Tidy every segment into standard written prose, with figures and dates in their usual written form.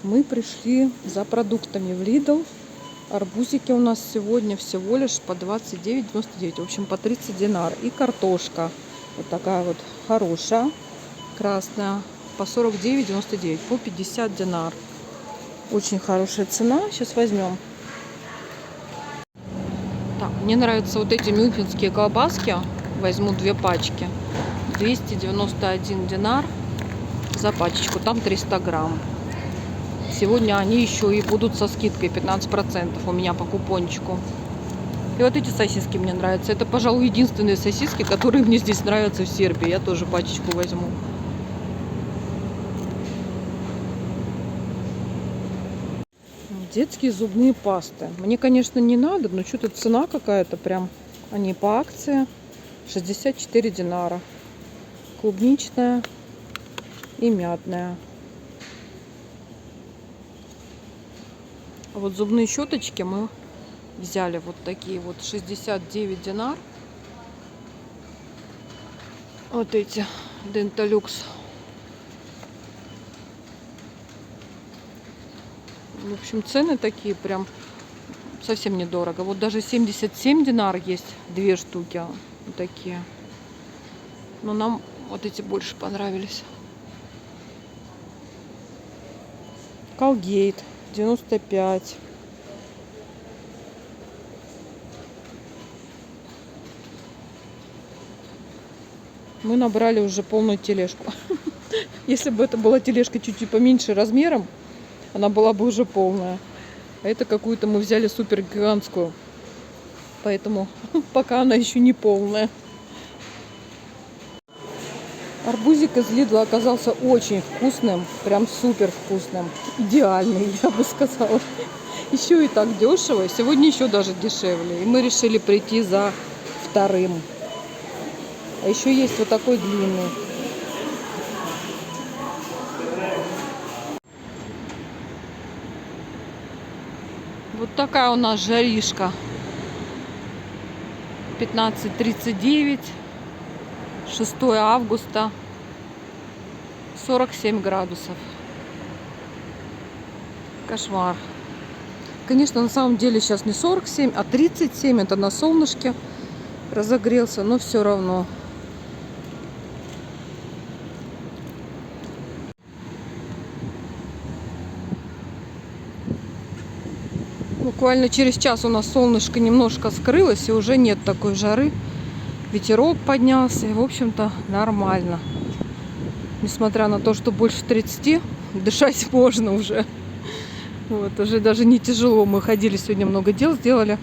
Мы пришли за продуктами в Lidl. Арбузики у нас сегодня всего лишь по 29,99. В общем, по 30 динар. И картошка. Вот такая вот хорошая. Красная. По 49,99. По 50 динар. Очень хорошая цена. Сейчас возьмем. Так, мне нравятся вот эти мюнхенские колбаски. Возьму 2 пачки. 291 динар за пачечку. Там 300 грамм. Сегодня они еще и будут со скидкой 15% у меня по купончику. И вот эти сосиски мне нравятся. Это, пожалуй, единственные сосиски, которые мне здесь нравятся в Сербии. Я тоже пачечку возьму. Детские зубные пасты. Мне, конечно, не надо, но что-то цена какая-то прям. Они по акции. 64 динара. Клубничная и мятная. Вот зубные щеточки мы взяли вот такие вот 69 динар. Вот эти Dentалюкс. В общем, цены такие прям совсем недорого. Вот даже 77 динар есть 2 штуки. Вот такие. Но нам вот эти больше понравились. Colgate 95. Мы набрали уже полную тележку. Если бы это была тележка чуть-чуть поменьше размером, она была бы уже полная. А это какую-то мы взяли супер гигантскую. Поэтому пока она еще не полная. Арбузик из Lidl оказался очень вкусным, прям супер вкусным, идеальный, я бы сказала. Еще и так дешево, сегодня еще даже дешевле. И мы решили прийти за вторым. А еще есть вот такой длинный. Вот такая у нас жаришка. 15:39. 6 августа, 47 градусов. Кошмар. Конечно, на самом деле сейчас не 47, а 37. Это на солнышке разогрелся, но все равно. Буквально через час у нас солнышко немножко скрылось, и уже нет такой жары. Ветерок поднялся, и, в общем-то, нормально. Несмотря на то, что больше 30, дышать можно уже. Вот, уже даже не тяжело. Мы ходили сегодня, много дел сделали.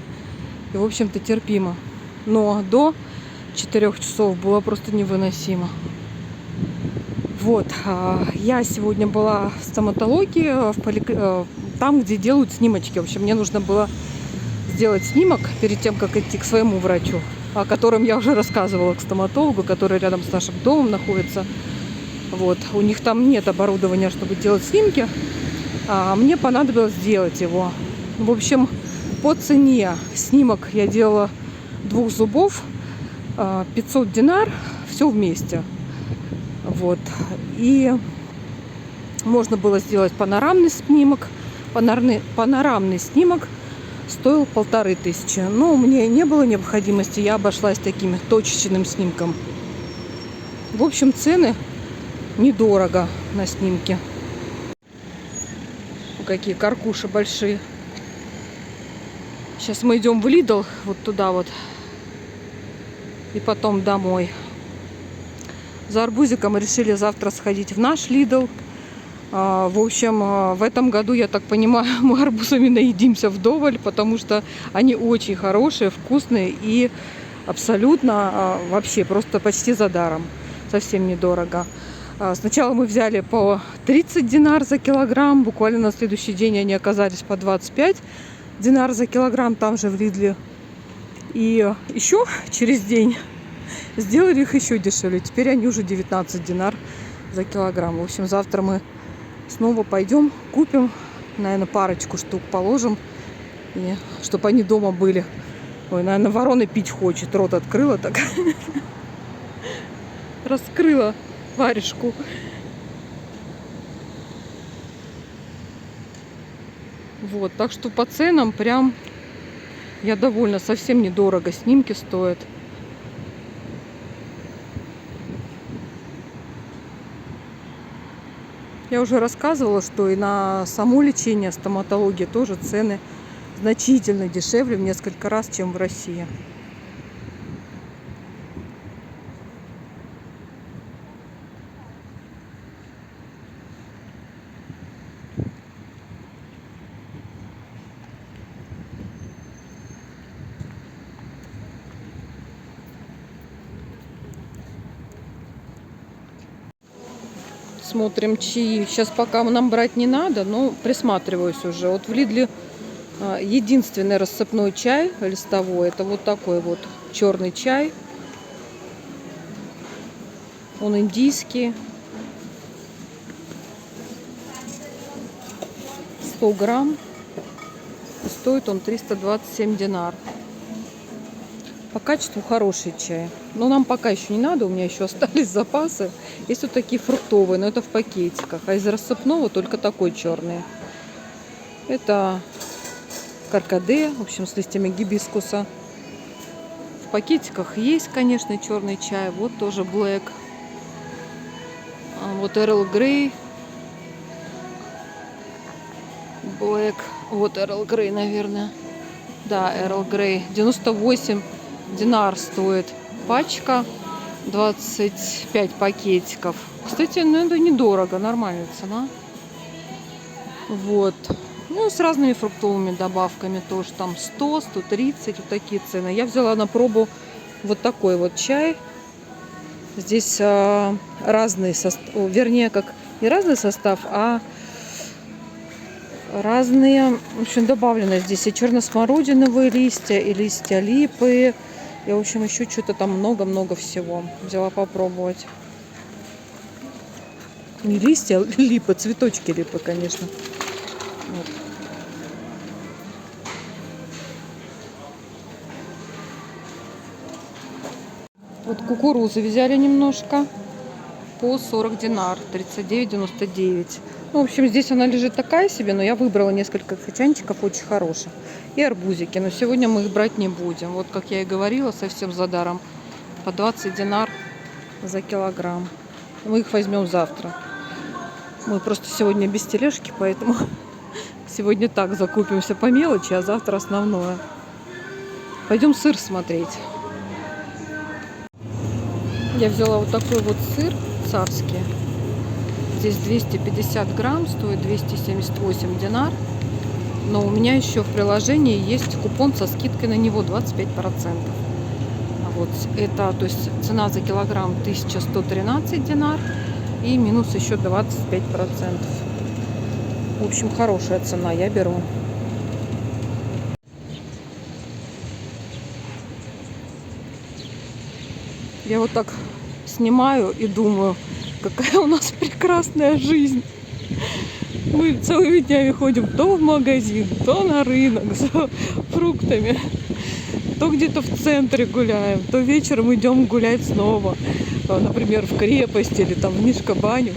И, в общем-то, терпимо. Но до 4 часов было просто невыносимо. Вот. Я сегодня была в стоматологии, там, где делают снимочки. В общем, мне нужно было сделать снимок перед тем, как идти к своему врачу, о котором я уже рассказывала, к стоматологу, который рядом с нашим домом находится. Вот. У них там нет оборудования, чтобы делать снимки, а мне понадобилось сделать его. В общем, по цене снимок я делала 2 зубов, 500 динар, все вместе. Вот. И можно было сделать панорамный снимок. Панорамный снимок стоил 1500. Но мне не было необходимости, я обошлась таким точечным снимком. В общем, цены недорого на снимке. Какие каркуши большие. Сейчас мы идем в Lidl, вот туда вот, и потом домой. За арбузиком мы решили завтра сходить в наш Lidl. В общем, в этом году, я так понимаю, мы арбузами наедимся вдоволь, потому что они очень хорошие, вкусные и абсолютно вообще просто почти за даром. Совсем недорого. Сначала мы взяли по 30 динар за килограмм. Буквально на следующий день они оказались по 25 динар за килограмм там же в Лидле. И еще через день сделали их еще дешевле. Теперь они уже 19 динар за килограмм. В общем, завтра мы снова пойдем, купим Наверное, парочку штук положим, и чтобы они дома были. Ой, наверное, ворона пить хочет. Рот открыла так. Раскрыла варежку. Вот, так что по ценам прям я довольна. Совсем недорого. Снимки стоят. Я уже рассказывала, что и на само лечение стоматологии тоже цены значительно дешевле в несколько раз, чем в России. Смотрим чаи. Сейчас пока нам брать не надо, но присматриваюсь уже. Вот в Лидле единственный рассыпной чай листовой. Это вот такой вот черный чай. Он индийский. 100 грамм. И стоит он 327 динар. По качеству хороший чай. Но нам пока еще не надо, у меня еще остались запасы. Есть вот такие фруктовые, но это в пакетиках. А из рассыпного только такой черный. Это каркаде, в общем, с листьями гибискуса. В пакетиках есть, конечно, черный чай. Вот тоже Black. Вот Earl Grey. Black. Вот Earl Grey, наверное. Да, Earl Grey. 98 динар стоит пачка. 25 пакетиков. Кстати, ну это недорого, нормальная цена. Вот. Ну, с разными фруктовыми добавками тоже. Там 100, 130, вот такие цены. Я взяла на пробу вот такой вот чай. Здесь разный состав, вернее, как не разный состав, а разные, в общем, добавлено здесь и черносмородиновые листья, и листья липы, и, в общем, еще что-то там много-много всего. Взяла попробовать. Не листья липы, цветочки липы, конечно. Вот. Вот кукурузы взяли немножко по 40 динар, 39,99. Ну, в общем, здесь она лежит такая себе, но я выбрала несколько качанчиков очень хороших. И арбузики, но сегодня мы их брать не будем. Вот, как я и говорила, совсем за даром. По 20 динар за килограмм. Мы их возьмем завтра. Мы просто сегодня без тележки, поэтому сегодня так закупимся по мелочи, а завтра основное. Пойдем сыр смотреть. Я взяла вот такой вот сыр царский. Здесь 250 грамм, стоит 278 динар. Но у меня еще в приложении есть купон со скидкой на него 25%. А вот это, то есть цена за килограмм 1113 динар и минус еще 25%. В общем, хорошая цена, я беру. Я вот так снимаю и думаю, какая у нас прекрасная жизнь. Мы целыми днями ходим то в магазин, то на рынок за фруктами, то где-то в центре гуляем, то вечером идем гулять снова, например, в крепость или там в Мишкобаню.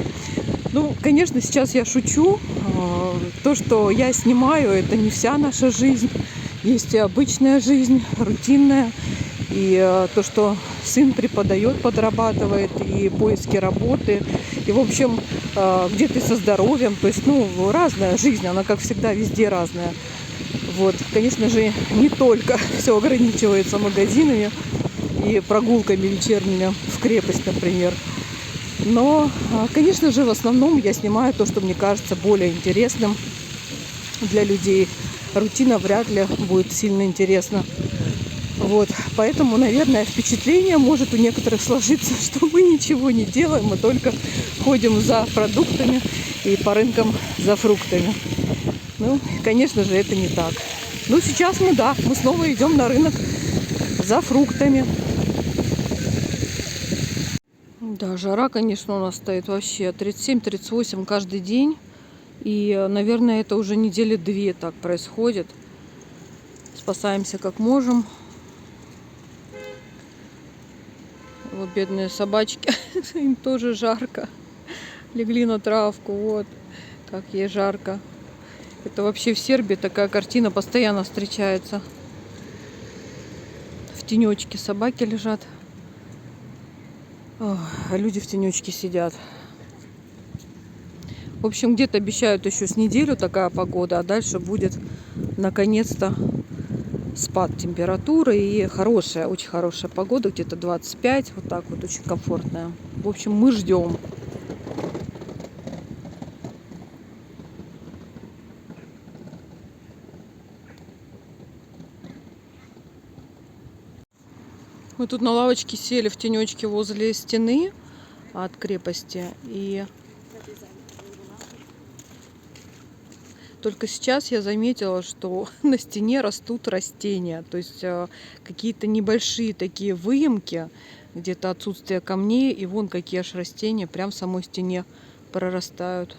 Ну, конечно, сейчас я шучу. То, что я снимаю, это не вся наша жизнь. Есть и обычная жизнь, рутинная. И то, что сын преподает, подрабатывает, и поиски работы. И, в общем, где ты со здоровьем. То есть, ну, разная жизнь, она, как всегда, везде разная. Вот, конечно же, не только все ограничивается магазинами и прогулками вечерними в крепость, например. Но, конечно же, в основном я снимаю то, что мне кажется более интересным для людей. Рутина вряд ли будет сильно интересна. Вот, поэтому, наверное, впечатление может у некоторых сложиться, что мы ничего не делаем, мы только ходим за продуктами и по рынкам за фруктами. Ну, конечно же, это не так. Ну, сейчас мы снова идем на рынок за фруктами. Да, жара, конечно, у нас стоит вообще 37-38 каждый день. И, наверное, это уже недели 2 так происходит. Спасаемся как можем. Вот бедные собачки, им тоже жарко. Легли на травку, вот, как ей жарко. Это вообще в Сербии такая картина постоянно встречается. В тенечке собаки лежат, а люди в тенечке сидят. В общем, где-то обещают еще с неделю такая погода, а дальше будет наконец-то спад температуры и хорошая, очень хорошая погода, где-то 25, вот так вот, очень комфортная. В общем, мы ждем. Мы тут на лавочке сели в тенечке возле стены от крепости. И только сейчас я заметила, что на стене растут растения. То есть какие-то небольшие такие выемки, где-то отсутствие камней. И вон какие аж растения прям в самой стене прорастают.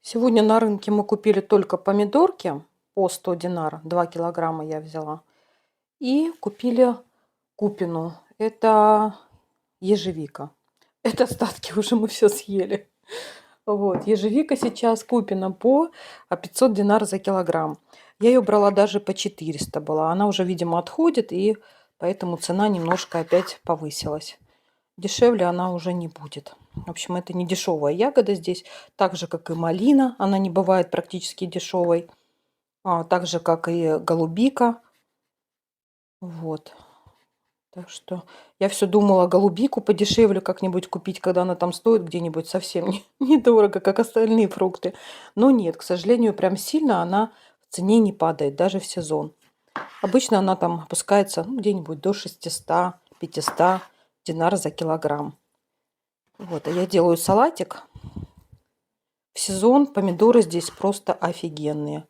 Сегодня на рынке мы купили только помидорки по 100 динар, 2 килограмма я взяла. И купили купину. Это ежевика. Это остатки, уже мы все съели. Вот, ежевика сейчас купина по 500 динар за килограмм. Я ее брала даже по 400 была. Она уже, видимо, отходит, и поэтому цена немножко опять повысилась. Дешевле она уже не будет. В общем, это не дешевая ягода здесь. Так же, как и малина. Она не бывает практически дешевой. Так же, как и голубика. Вот. Так что я все думала голубику подешевле как-нибудь купить, когда она там стоит где-нибудь совсем недорого, как остальные фрукты. Но нет, к сожалению, прям сильно она в цене не падает, даже в сезон. Обычно она там опускается где-нибудь до 600-500 динар за килограмм. Вот, а я делаю салатик. В сезон помидоры здесь просто офигенные.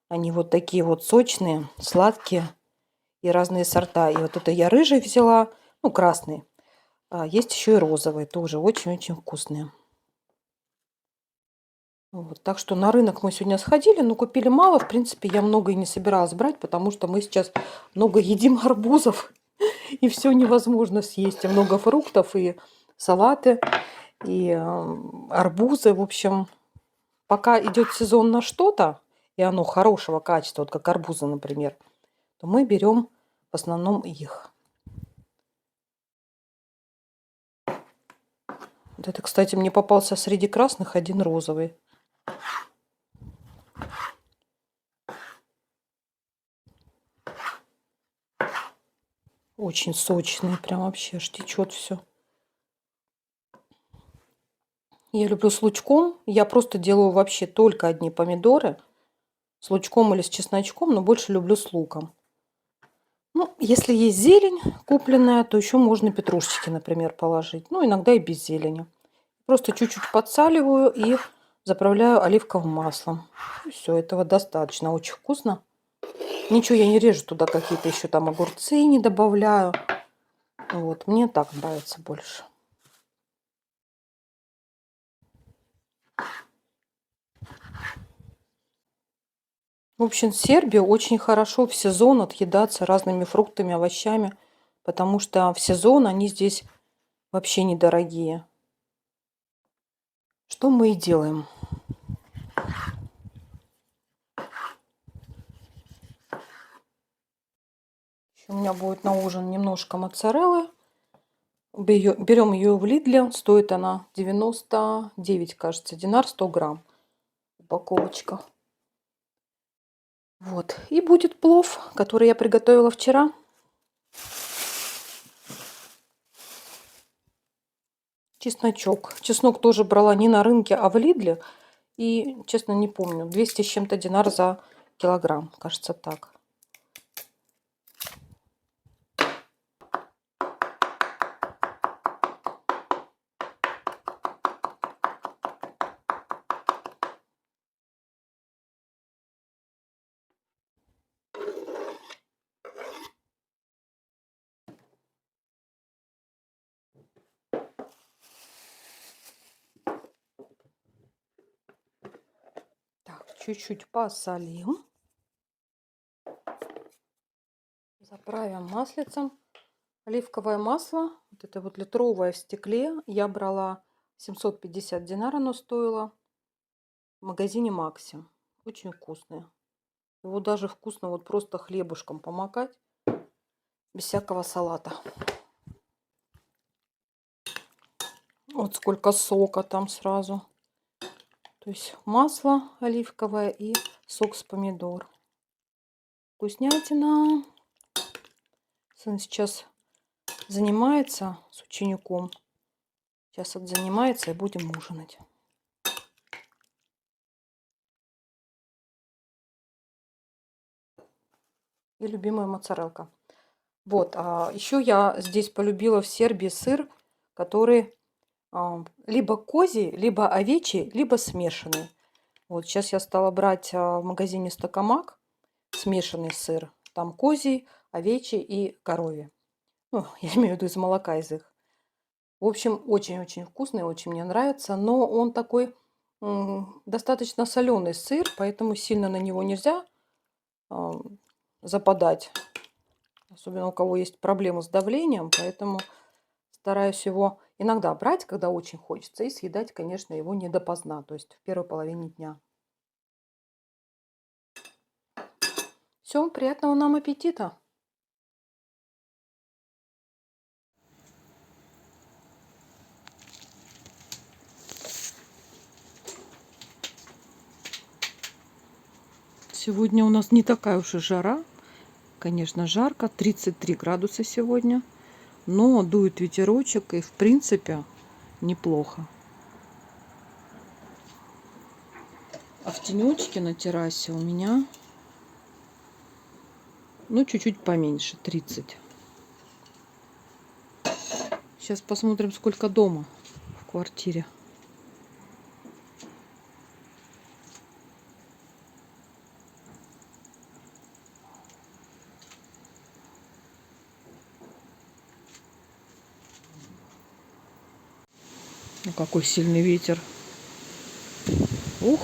Они вот такие вот сочные, сладкие и разные сорта. И вот это я рыжий взяла, ну, красный. А есть еще и розовые, тоже очень-очень вкусные. Вот, так что на рынок мы сегодня сходили, но купили мало. В принципе, я много и не собиралась брать, потому что мы сейчас много едим арбузов. И все невозможно съесть. И много фруктов, и салаты, и арбузы. В общем, пока идет сезон на что-то, и оно хорошего качества, вот как арбузы, например, то мы берем в основном их. Вот это, кстати, мне попался среди красных один розовый. Очень сочный, прям вообще аж течет все. Я люблю с лучком. Я просто делаю вообще только одни помидоры. С лучком или с чесночком, но больше люблю с луком. Ну, если есть зелень купленная, то еще можно петрушечки, например, положить. Ну, иногда и без зелени. Просто чуть-чуть подсаливаю и заправляю оливковым маслом. Все, этого достаточно. Очень вкусно. Ничего я не режу туда, какие-то еще там огурцы не добавляю. Вот, мне так нравится больше. В общем, Сербия очень хорошо в сезон отъедаться разными фруктами, овощами, потому что в сезон они здесь вообще недорогие. Что мы и делаем. У меня будет на ужин немножко моцареллы. Берем ее в Лидле. Стоит она 99, кажется, динар, 100 грамм. Упаковочка. Вот. И будет плов, который я приготовила вчера. Чесночок. Чеснок тоже брала не на рынке, а в Лидле. И, честно, не помню, 200 с чем-то динар за килограмм. Кажется, так. Чуть-чуть посолим. Заправим маслицем. Оливковое масло, вот это вот литровое в стекле, я брала 750 динар, оно стоило в магазине Макси. Очень вкусное. Его даже вкусно вот просто хлебушком помакать, без всякого салата. Вот сколько сока там сразу. То есть масло оливковое и сок с помидор. Вкуснятина. Сын сейчас занимается с учеником. Сейчас отзанимается и будем ужинать. И любимая моцарелка. Вот, еще я здесь полюбила в Сербии сыр, который либо козий, либо овечий, либо смешанный. Вот сейчас я стала брать в магазине Стокомак смешанный сыр. Там козий, овечий и коровий. Ну, я имею в виду из молока из их. В общем, очень-очень вкусный, очень мне нравится. Но он такой достаточно соленый сыр, поэтому сильно на него нельзя западать. Особенно у кого есть проблемы с давлением, поэтому стараюсь его иногда брать, когда очень хочется, и съедать, конечно, его не допоздна, то есть в первой половине дня. Все, приятного нам аппетита! Сегодня у нас не такая уж и жара. Конечно, жарко, 33 градуса сегодня. Но дует ветерочек, и в принципе неплохо. А в тенечке на террасе у меня, ну, чуть-чуть поменьше, 30. Сейчас посмотрим, сколько дома в квартире. Ну, какой сильный ветер. Ух,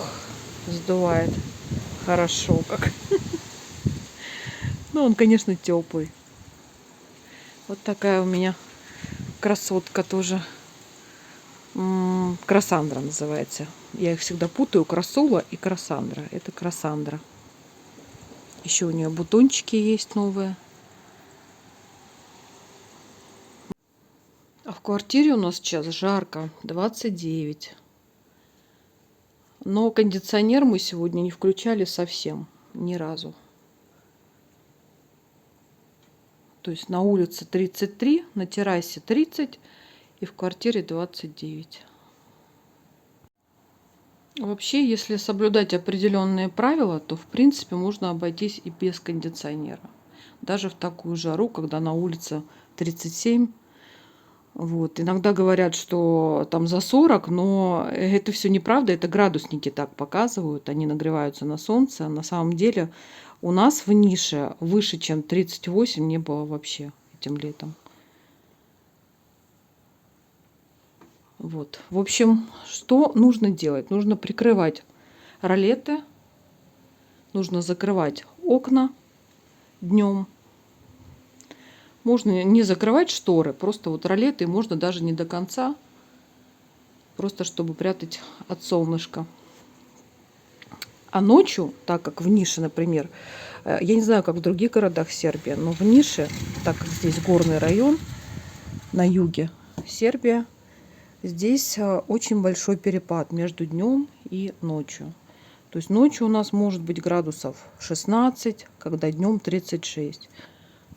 сдувает. Хорошо как. Ну, он, конечно, теплый. Вот такая у меня красотка тоже. Красандра называется. Я их всегда путаю. Красула и Красандра. Это Красандра. Еще у нее бутончики есть новые. А в квартире у нас сейчас жарко. 29. Но кондиционер мы сегодня не включали совсем. Ни разу. То есть на улице 33, на террасе 30 и в квартире 29. Вообще, если соблюдать определенные правила, то в принципе можно обойтись и без кондиционера. Даже в такую жару, когда на улице 37. Вот. Иногда говорят, что там за 40, но это все неправда, это градусники так показывают, они нагреваются на солнце. А на самом деле у нас в нише выше, чем 38 не было вообще этим летом. Вот. В общем, что нужно делать? Нужно прикрывать ролеты, нужно закрывать окна днем. Можно не закрывать шторы, просто вот ролеты можно даже не до конца, просто чтобы прятать от солнышка. А ночью, так как в нише, например, я не знаю, как в других городах Сербии, но в нише, так как здесь горный район на юге Сербия, здесь очень большой перепад между днем и ночью. То есть ночью у нас может быть градусов 16, когда днем 36.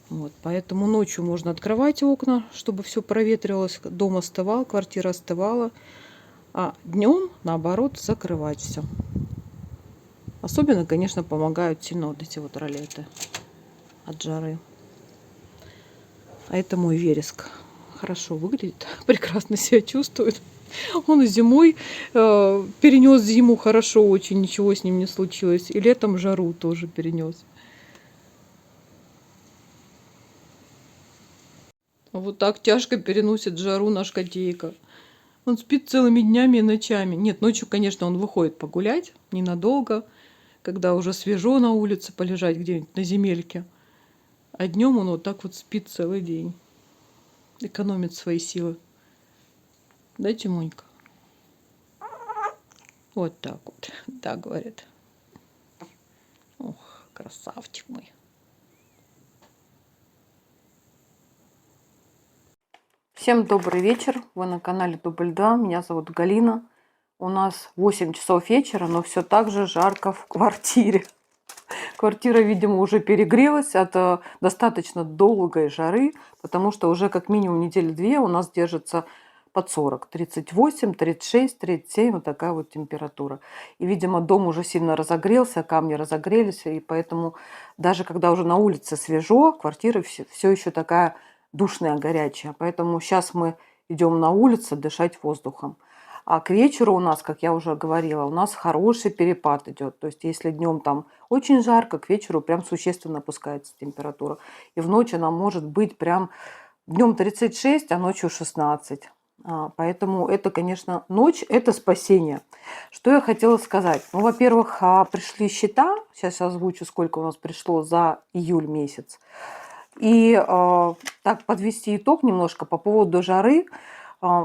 Вот, поэтому ночью можно открывать окна, чтобы все проветривалось, дом остывал, квартира остывала. А днем, наоборот, закрывать все. Особенно, конечно, помогают сильно вот эти вот ролеты от жары. А это мой вереск. Хорошо выглядит, прекрасно себя чувствует. Он и зимой перенес зиму хорошо очень, ничего с ним не случилось. И летом жару тоже перенес. Вот так тяжко переносит жару наш котейка. Он спит целыми днями и ночами. Нет, ночью, конечно, он выходит погулять ненадолго. когда уже свежо на улице полежать где-нибудь на земельке. А днем он вот так вот спит целый день. Экономит свои силы. Да, Тимонька? Вот так вот. Да, говорят. Ох, красавчик мой. Всем добрый вечер. Вы на канале Дубль 2. Меня зовут Галина. У нас 8 часов вечера, но все так же жарко в квартире. Квартира, видимо, уже перегрелась от достаточно долгой жары, потому что уже как минимум недели-две у нас держится под 40. 38, 36, 37, вот такая вот температура. И, видимо, дом уже сильно разогрелся, камни разогрелись, и поэтому даже когда уже на улице свежо, квартира все еще такая душная, горячая. Поэтому сейчас мы идем на улицу дышать воздухом. А к вечеру у нас, как я уже говорила, у нас хороший перепад идет. То есть если днем там очень жарко, к вечеру прям существенно опускается температура. И в ночь она может быть прям днем 36, а ночью 16. Поэтому это, конечно, ночь – это спасение. Что я хотела сказать? Ну, во-первых, пришли счета. Сейчас я озвучу, сколько у нас пришло за июль месяц. И так подвести итог немножко по поводу жары.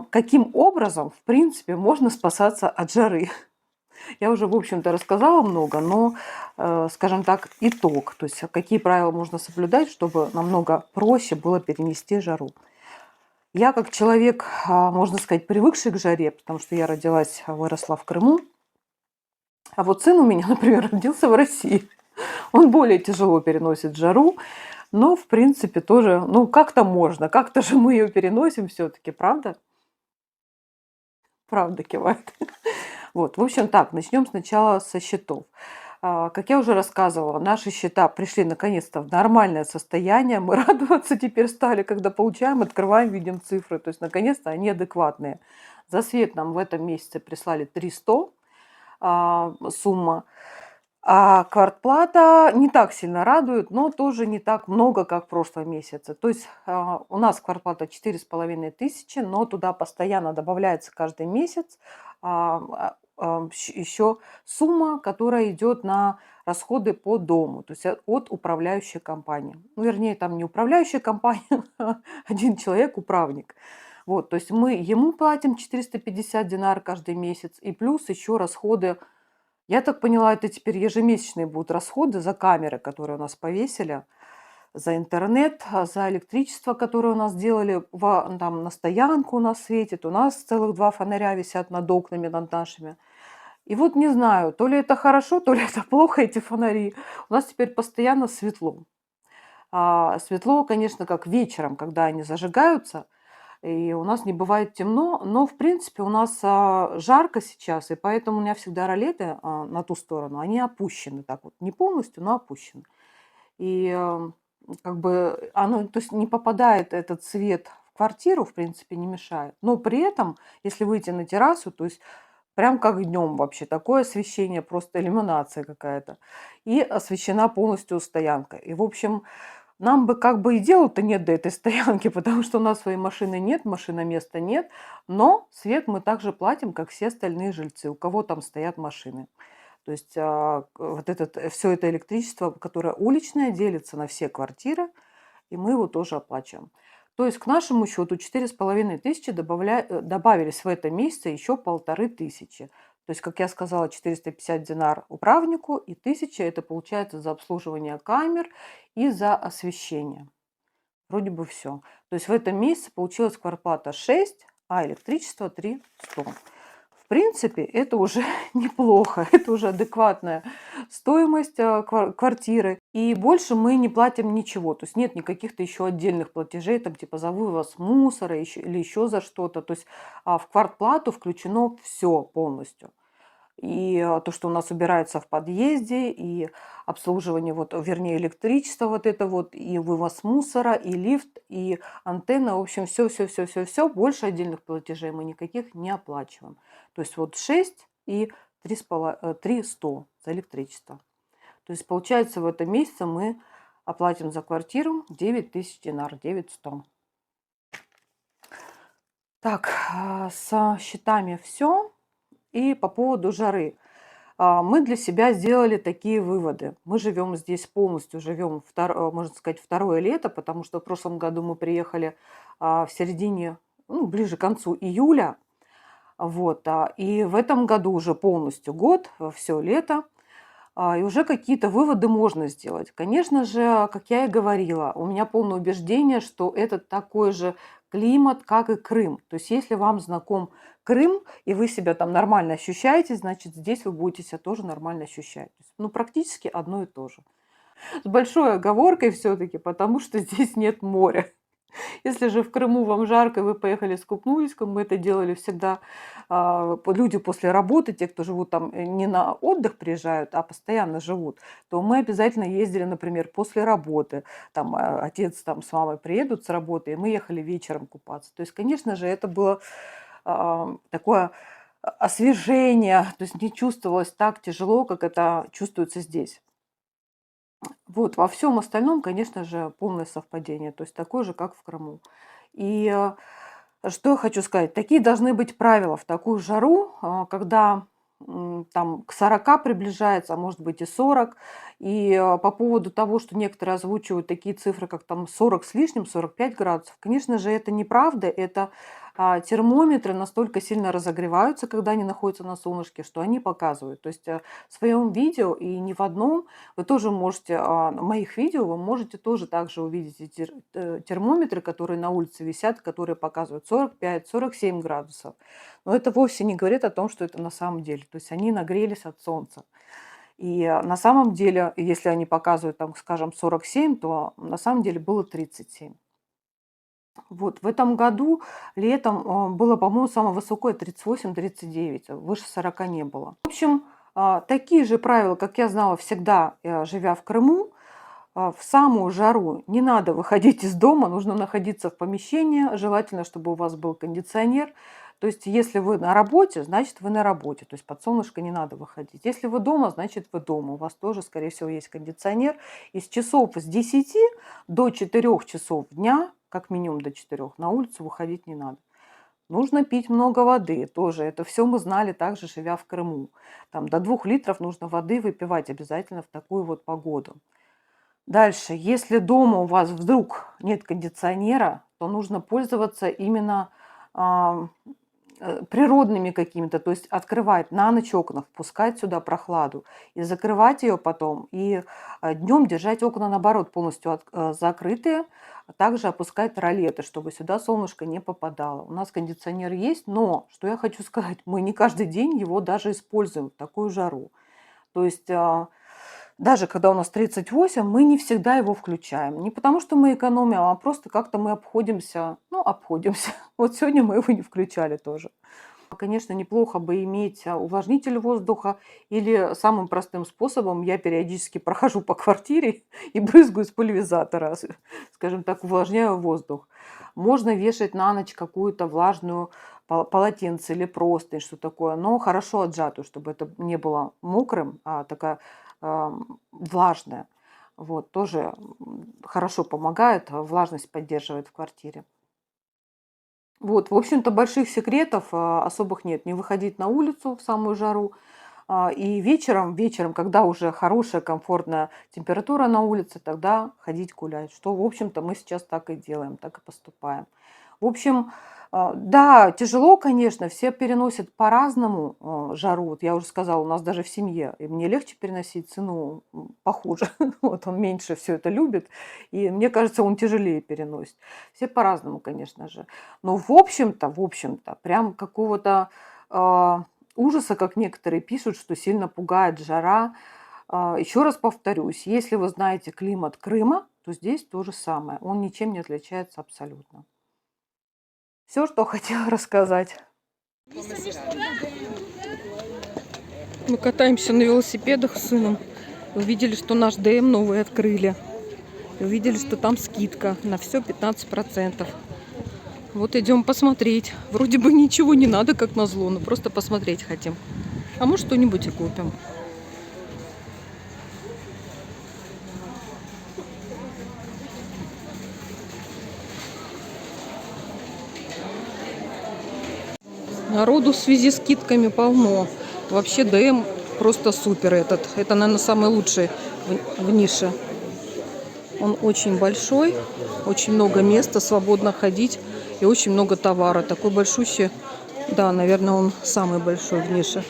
Каким образом, в принципе, можно спасаться от жары? Я уже, в общем-то, рассказала много, но, скажем так, итог. То есть какие правила можно соблюдать, чтобы намного проще было перенести жару. Я как человек, можно сказать, привыкший к жаре, потому что я родилась, выросла в Крыму. А вот сын у меня, например, родился в России. Он более тяжело переносит жару, но, в принципе, тоже, ну, как-то можно. Как-то же мы ее переносим все-таки, правда? Правда кивает. Вот, в общем, так, начнем сначала со счетов. Как я уже рассказывала, наши счета пришли наконец-то в нормальное состояние. Мы радоваться теперь стали, когда получаем, открываем, видим цифры. То есть, наконец-то они адекватные. За свет нам в этом месяце прислали 300 сумма. А квартплата не так сильно радует, но тоже не так много, как в прошлом месяце. То есть у нас квартплата 4500, но туда постоянно добавляется каждый месяц еще сумма, которая идет на расходы по дому, то есть от управляющей компании. Ну, вернее, там не управляющая компания, а один человек, управник. Вот, то есть мы ему платим 450 динар каждый месяц, и плюс еще расходы. Я так поняла, это теперь ежемесячные будут расходы за камеры, которые у нас повесили, за интернет, за электричество, которое у нас делали, там на стоянку у нас светит, у нас целых 2 фонаря висят над окнами, над нашими. И вот не знаю, то ли это хорошо, то ли это плохо, эти фонари. У нас теперь постоянно светло. Светло, конечно, как вечером, когда они зажигаются, и у нас не бывает темно, но, в принципе, у нас жарко сейчас, и поэтому у меня всегда ролеты на ту сторону, они опущены так вот, не полностью, но опущены. И как бы оно, то есть не попадает этот свет в квартиру, в принципе, не мешает. Но при этом, если выйти на террасу, то есть прям как днем вообще, такое освещение, просто иллюминация какая-то. И освещена полностью стоянка. И, в общем, нам бы как бы и дела-то нет до этой стоянки, потому что у нас своей машины нет, машиноместа нет, но свет мы также платим, как все остальные жильцы, у кого там стоят машины. То есть вот все это электричество, которое уличное, делится на все квартиры, и мы его тоже оплачиваем. То есть к нашему счету 4500 добавились в этом месяце еще 1500. То есть, как я сказала, 450 динар управнику и 1000 это получается за обслуживание камер и за освещение. Вроде бы все. То есть в этом месяце получилась квартплата 6, а электричество 300. В принципе, это уже неплохо, это уже адекватная стоимость квартиры. И больше мы не платим ничего. То есть нет никаких-то еще отдельных платежей, там типа за вывоз мусора или еще за что-то. То есть в квартплату включено все полностью. И то, что у нас убирается в подъезде, и обслуживание, вот, вернее, электричество, вот это вот, и вывоз мусора, и лифт, и антенна, в общем, все, больше отдельных платежей мы никаких не оплачиваем. То есть вот 6 и 300 за электричество. То есть получается в этом месяце мы оплатим за квартиру 9000 динар, 9100. Так, с счетами все. И по поводу жары. мы для себя сделали такие выводы. Мы живем здесь полностью, живем, можно сказать, второе лето, потому что в прошлом году мы приехали в середине, ну, ближе к концу июля. Вот, и в этом году уже полностью год, все лето, и уже какие-то выводы можно сделать. Конечно же, как я и говорила, у меня полное убеждение, что это такой же климат, как и Крым. То есть если вам знаком Крым, и вы себя там нормально ощущаете, значит, здесь вы будете себя тоже нормально ощущать. То есть, ну, практически одно и то же. С большой оговоркой все-таки, потому что здесь нет моря. Если же в Крыму вам жарко, и вы поехали скупнулись, как мы это делали всегда, люди после работы, те, кто живут там не на отдых приезжают, а постоянно живут, то мы обязательно ездили, например, после работы. Там отец там с мамой приедут с работы, и мы ехали вечером купаться. То есть, конечно же, это было такое освежение, то есть не чувствовалось так тяжело, как это чувствуется здесь. Вот, во всем остальном, конечно же, полное совпадение, то есть такое же, как в Крыму. И что я хочу сказать, такие должны быть правила в такую жару, когда там к 40 приближается, а может быть и 40. И по поводу того, что некоторые озвучивают такие цифры, как там 40 с лишним, 45 градусов, конечно же, это неправда, это термометры настолько сильно разогреваются, когда они находятся на солнышке, что они показывают. То есть в своем видео и не в одном вы тоже можете, в моих видео вы можете тоже также увидеть эти термометры, которые на улице висят, которые показывают 45-47 градусов. Но это вовсе не говорит о том, что это на самом деле. То есть они нагрелись от солнца. И на самом деле, если они показывают, там, скажем, 47, то на самом деле было 37. Вот в этом году летом было, по-моему, самое высокое 38-39, выше 40 не было. В общем, такие же правила, как я знала всегда, живя в Крыму, в самую жару не надо выходить из дома, нужно находиться в помещении, желательно, чтобы у вас был кондиционер. То есть, если вы на работе, значит, вы на работе, то есть под солнышко не надо выходить. Если вы дома, значит, вы дома, у вас тоже, скорее всего, есть кондиционер. Из часов с 10 до 4 часов дня, как минимум до 4, на улицу выходить не надо. Нужно пить много воды тоже. Это все мы знали также, живя в Крыму. Там до 2 литров нужно воды выпивать обязательно в такую вот погоду. Дальше, если дома у вас вдруг нет кондиционера, то нужно пользоваться именно природными какими-то, то есть открывать на ночь окна, впускать сюда прохладу и закрывать ее потом. И днем держать окна, наоборот, полностью закрытые, а также опускать ролеты, чтобы сюда солнышко не попадало. У нас кондиционер есть, но, что я хочу сказать, мы не каждый день его даже используем в такую жару. То есть даже когда у нас 38, мы не всегда его включаем. Не потому, что мы экономим, а просто как-то мы обходимся. Ну, обходимся. Вот сегодня мы его не включали тоже. Конечно, неплохо бы иметь увлажнитель воздуха или самым простым способом я периодически прохожу по квартире и брызгаю из пульверизатора, скажем так, увлажняю воздух. Можно вешать на ночь какую-то влажную полотенце или простынь, что такое, но хорошо отжатую, чтобы это не было мокрым, а такая влажная. Вот, тоже хорошо помогает, влажность поддерживает в квартире. Вот, в общем-то, больших секретов особых нет. Не выходить на улицу в самую жару. И вечером, когда уже хорошая, комфортная температура на улице, тогда ходить гулять. Что, в общем-то, мы сейчас так и делаем, так и поступаем. В общем, да, тяжело, конечно, все переносят по-разному жару. Вот я уже сказала, у нас даже в семье. И мне легче переносить, сыну похуже. Вот он меньше все это любит. И мне кажется, он тяжелее переносит. Все по-разному, конечно же. Но в общем-то, прям какого-то ужаса, как некоторые пишут, что сильно пугает жара. Еще раз повторюсь, если вы знаете климат Крыма, то здесь то же самое. Он ничем не отличается абсолютно. Все, что хотела рассказать. Мы катаемся на велосипедах с сыном. Увидели, что наш ДМ новый открыли. И увидели, что там скидка на все 15%. Вот идем посмотреть. Вроде бы ничего не надо, как назло, но просто посмотреть хотим. А может, что-нибудь и купим. Народу в связи с скидками полно. Вообще ДМ просто супер этот. Это, наверное, самый лучший в нише. Он очень большой, очень много места, свободно ходить и очень много товара. Такой большущий, да, наверное, он самый большой в нише.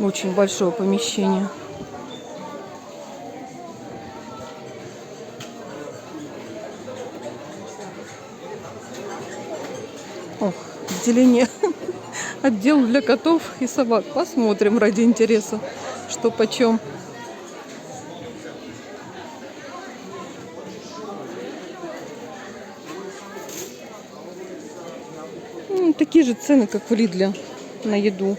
Очень большое помещение. Ох, отделение, отдел для котов и собак. Посмотрим ради интереса, что почем. Такие же цены, как в Лидле на еду.